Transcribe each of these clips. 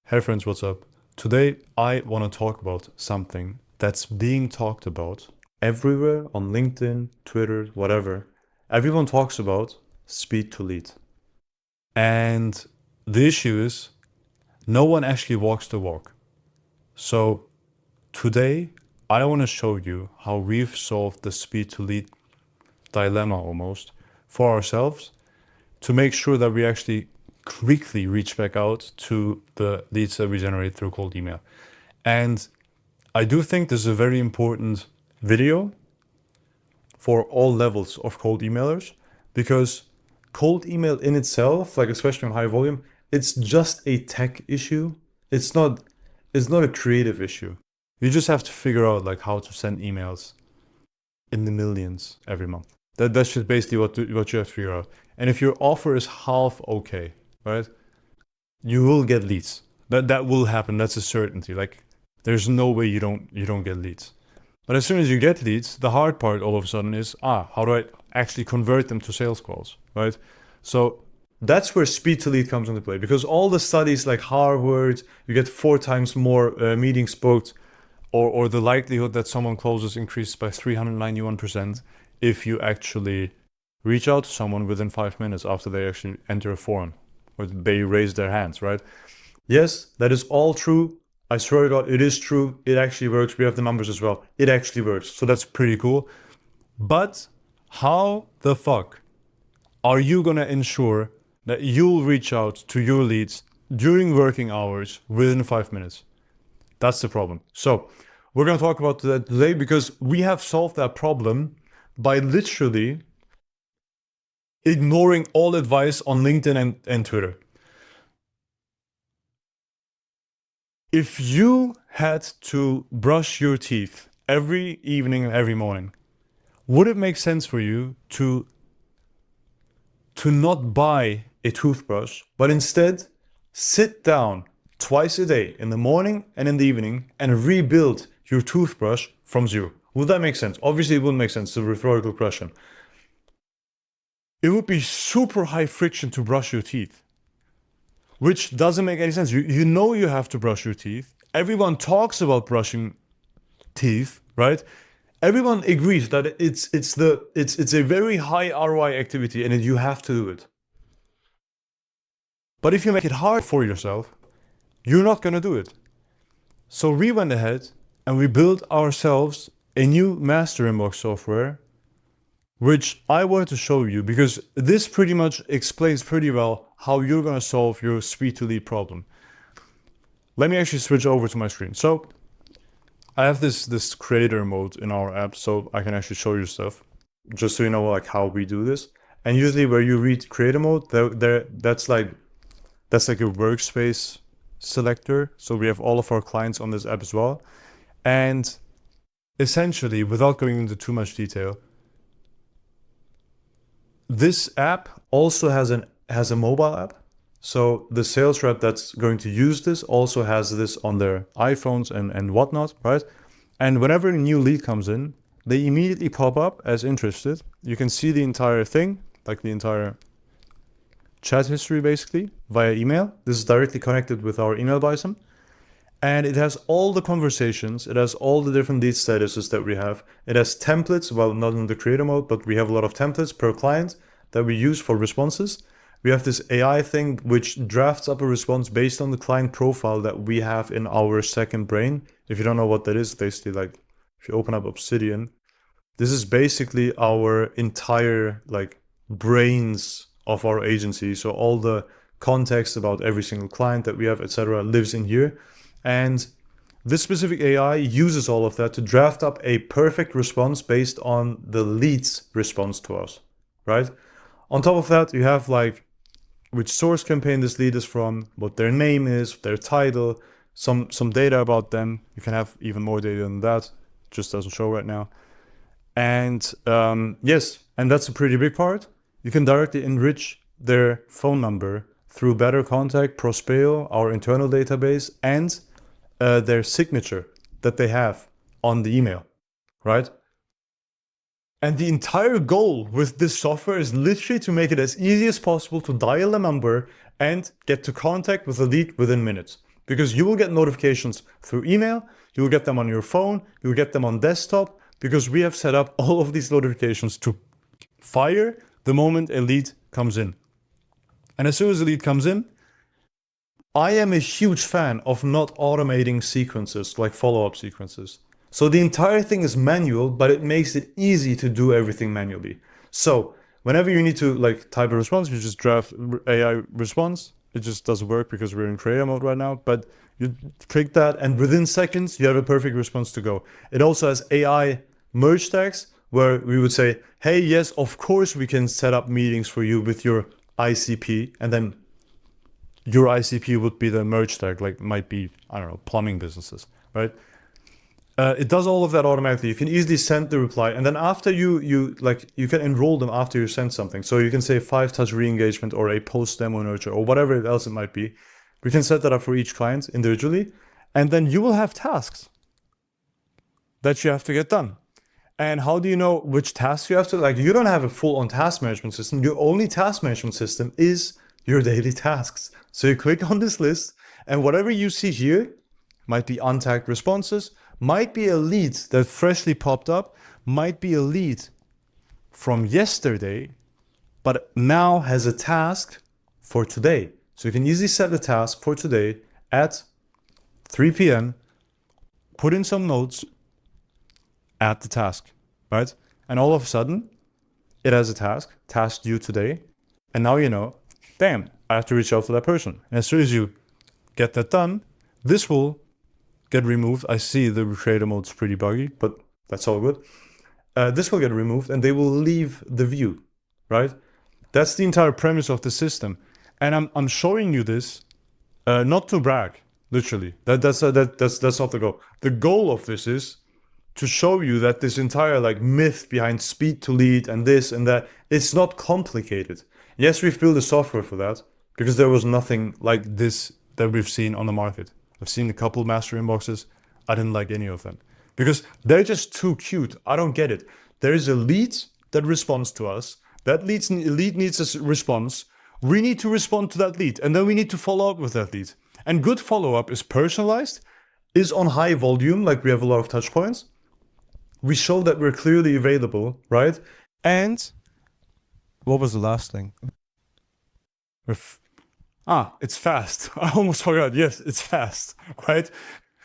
Hey friends, what's up? Today I want to talk about something that's being talked about everywhere on LinkedIn, Twitter, whatever. Everyone talks about speed to lead. And the issue is no one actually walks the walk. So today I want to show you how we've solved the speed to lead dilemma almost for ourselves to make sure that we actually quickly reach back out to the leads that we generate through cold email. And I do think this is a very important video for all levels of cold emailers, because cold email in itself, like especially on high volume, it's just a tech issue. It's not a creative issue. You just have to figure out like how to send emails in the millions every month. That's just basically what you have to figure out. And if your offer is half okay, right, you will get leads. That will happen. That's a certainty. Like there's no way you don't get leads. But as soon as you get leads, the hard part all of a sudden is how do I actually convert them to sales calls, right? So that's where speed to lead comes into play, because all the studies like Harvard, you get 4 times more meetings booked, or the likelihood that someone closes increases by 391% if you actually reach out to someone within 5 minutes after they actually enter a forum or they raise their hands, right? Yes, that is all true. I swear to God, it is true. It actually works. We have the numbers as well. It actually works. So that's pretty cool. But how the fuck are you going to ensure that you'll reach out to your leads during working hours within 5 minutes? That's the problem. So we're going to talk about that today, because we have solved that problem by literally ignoring all advice on LinkedIn and Twitter. If you had to brush your teeth every evening and every morning, would it make sense for you to not buy a toothbrush, but instead sit down twice a day, in the morning and in the evening, and rebuild your toothbrush from zero? Would that make sense? Obviously, it wouldn't make sense. It's a rhetorical question. It would be super high friction to brush your teeth, which doesn't make any sense. You know you have to brush your teeth. Everyone talks about brushing teeth, right? Everyone agrees that it's a very high ROI activity and you have to do it. But if you make it hard for yourself, you're not going to do it. So we went ahead and we built ourselves a new master inbox software, which I wanted to show you because this pretty much explains pretty well how you're going to solve your speed to lead problem. Let me actually switch over to my screen. So I have this creator mode in our app, so I can actually show you stuff, just so you know like how we do this. And usually where you read creator mode, that's like a workspace selector. So we have all of our clients on this app as well. And essentially, without going into too much detail, this app also has a mobile app. So the sales rep that's going to use this also has this on their iPhones and whatnot, right? And whenever a new lead comes in, they immediately pop up as interested. You can see the entire thing, like the entire chat history basically, via email. This is directly connected with our email bison. And it has all the conversations. It has all the different lead statuses that we have. It has templates, well, not in the creator mode, but we have a lot of templates per client that we use for responses. We have this AI thing which drafts up a response based on the client profile that we have in our second brain. If you don't know what that is, basically like if you open up Obsidian, this is basically our entire like brains of our agency. So all the context about every single client that we have, etc., lives in here. And this specific AI uses all of that to draft up a perfect response based on the lead's response to us, right? On top of that, you have like which source campaign this lead is from, what their name is, their title, some data about them. You can have even more data than that, just doesn't show right now. And yes, and that's a pretty big part. You can directly enrich their phone number through Better Contact, Prospeo, our internal database, and their signature that they have on the email, right? And the entire goal with this software is literally to make it as easy as possible to dial a number and get to contact with a lead within minutes. because you will get notifications through email, you will get them on your phone, you will get them on desktop, because we have set up all of these notifications to fire the moment a lead comes in. And as soon as a lead comes in, I am a huge fan of not automating sequences, like follow-up sequences. So the entire thing is manual, but it makes it easy to do everything manually. So whenever you need to like type a response, you just draft AI response. It just doesn't work because we're in creator mode right now, but you click that and within seconds, you have a perfect response to go. It also has AI merge tags where we would say, hey, yes, of course we can set up meetings for you with your ICP, and then your ICP would be the merge tag, like might be, I don't know, plumbing businesses, right? It does all of that automatically. You can easily send the reply, and then after you can enroll them after you send something. So you can say 5-touch re-engagement or a post demo nurture or whatever else it might be. We can set that up for each client individually, and then you will have tasks that you have to get done. And how do you know which tasks you have to, like, you don't have a full-on task management system. Your only task management system is your daily tasks. So you click on this list, and whatever you see here might be untagged responses, might be a lead that freshly popped up, might be a lead from yesterday, but now has a task for today. So you can easily set the task for today at 3 p.m., put in some notes, add the task, right? And all of a sudden, it has a task due today, and now you know, damn, I have to reach out to that person. And as soon as you get that done, this will get removed. I see the creator mode's pretty buggy, but that's all good. This will get removed and they will leave the view, right? That's the entire premise of the system. And I'm showing you this not to brag, literally. That's not the goal. The goal of this is to show you that this entire like myth behind speed to lead and this and that, it's not complicated. Yes, we've built a software for that because there was nothing like this that we've seen on the market. I've seen a couple master inboxes. I didn't like any of them because they're just too cute. I don't get it. There is a lead that responds to us. That lead needs a response. We need to respond to that lead, and then we need to follow up with that lead. And good follow-up is personalized, is on high volume, like we have a lot of touch points. We show that we're clearly available, right? And what was the last thing? It's fast. I almost forgot. Yes, it's fast, right?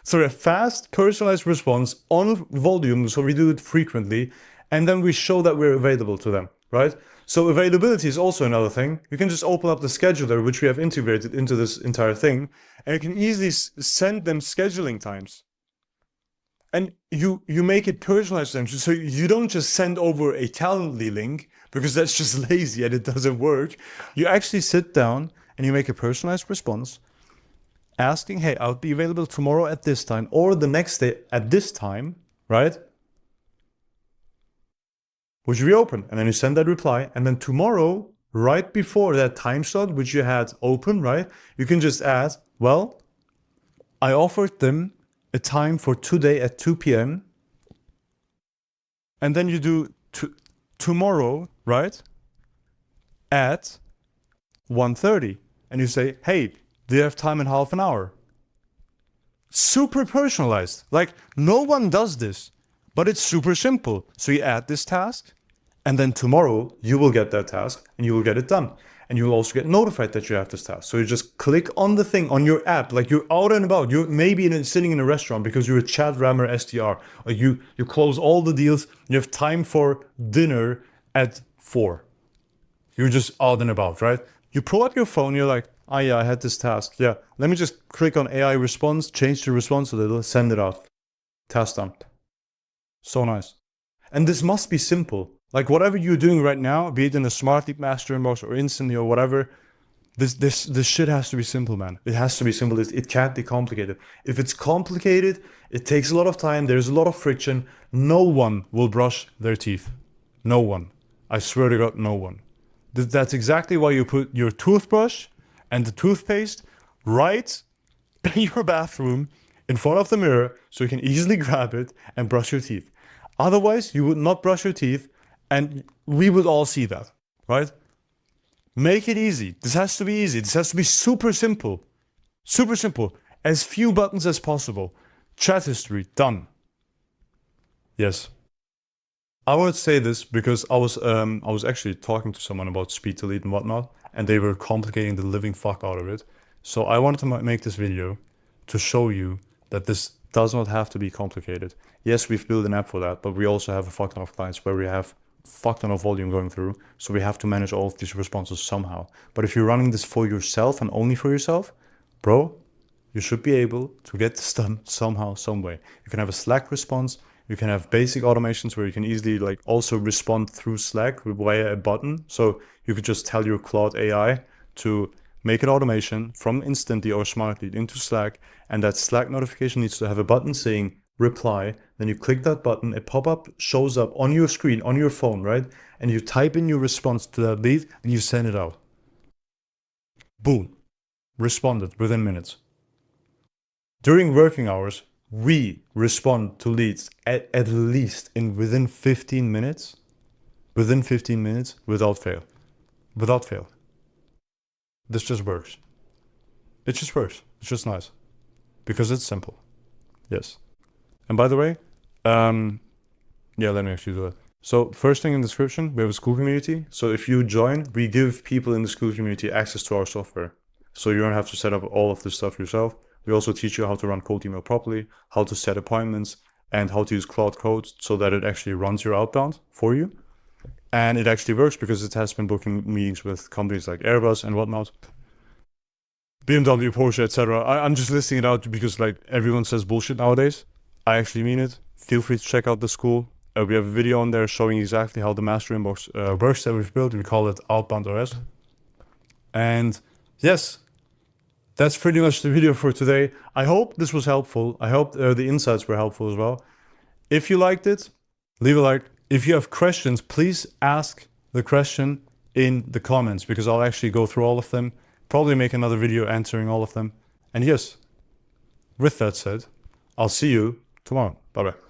So a fast, personalized response on volume, so we do it frequently, and then we show that we're available to them, right? So availability is also another thing. You can just open up the scheduler, which we have integrated into this entire thing, and you can easily send them scheduling times. And you make it personalized to them. So you don't just send over a Calendly link, because that's just lazy and it doesn't work. You actually sit down and you make a personalized response asking, hey, I'll be available tomorrow at this time or the next day at this time, right? Would you be open? And then you send that reply. And then tomorrow, right before that time slot, which you had open, right? You can just add, well, I offered them a time for today at 2 p.m. And then you do tomorrow, right? At 1:30. And you say, hey, do you have time in half an hour? Super personalized. Like, no one does this, but it's super simple. So you add this task, and then tomorrow you will get that task and you will get it done. And you will also get notified that you have this task. So you just click on the thing on your app, like you're out and about. You're maybe sitting in a restaurant because you're a chat rammer SDR. Or you close all the deals. You have time for dinner at 4. You're just out and about, right? You pull up your phone, you're like, oh yeah, I had this task. Yeah, let me just click on AI response, change the response a little, send it out. Task done. So nice. And this must be simple. Like whatever you're doing right now, be it in a Smart Lead Master Inbox or Instantly or whatever, this shit has to be simple, man. It has to be simple. It can't be complicated. If it's complicated, it takes a lot of time. There's a lot of friction. No one will brush their teeth. No one. I swear to God, no one. That's exactly why you put your toothbrush and the toothpaste right in your bathroom in front of the mirror so you can easily grab it and brush your teeth. Otherwise, you would not brush your teeth and we would all see that, right? Make it easy. This has to be easy. This has to be super simple. Super simple. As few buttons as possible. Chat history, done. Yes. I would say this because I was actually talking to someone about speed delete and whatnot, and they were complicating the living fuck out of it. So I wanted to make this video to show you that this does not have to be complicated. Yes, we've built an app for that, but we also have a fuck ton of clients where we have fuck ton of volume going through, so we have to manage all of these responses somehow. But if you're running this for yourself and only for yourself, bro, you should be able to get this done somehow, some way. You can have a Slack response. You can have basic automations where you can easily like also respond through Slack via a button. So you could just tell your Claude AI to make an automation from Instantly or Smartly into Slack, and that Slack notification needs to have a button saying reply. Then you click that button, a pop-up shows up on your screen, on your phone, right? And you type in your response to that lead and you send it out. Boom. Responded within minutes. During working hours, we respond to leads at least within 15 minutes. Within 15 minutes, without fail. Without fail. This just works. It just works. It's just nice. Because it's simple. Yes. And by the way, yeah, let me actually do that. So first thing in the description, we have a school community. So if you join, we give people in the school community access to our software. So you don't have to set up all of this stuff yourself. We also teach you how to run cold email properly, how to set appointments, and how to use Cloud Code so that it actually runs your outbound for you. And it actually works because it has been booking meetings with companies like Airbus and whatnot. BMW, Porsche, etc. I'm just listing it out because like everyone says bullshit nowadays. I actually mean it. Feel free to check out the school. We have a video on there showing exactly how the master inbox works that we've built. We call it Outbound OS. And yes, that's pretty much the video for today. I hope this was helpful. I hope the insights were helpful as well. If you liked it, leave a like. If you have questions, please ask the question in the comments because I'll actually go through all of them. Probably make another video answering all of them. And yes, with that said, I'll see you tomorrow. Bye-bye.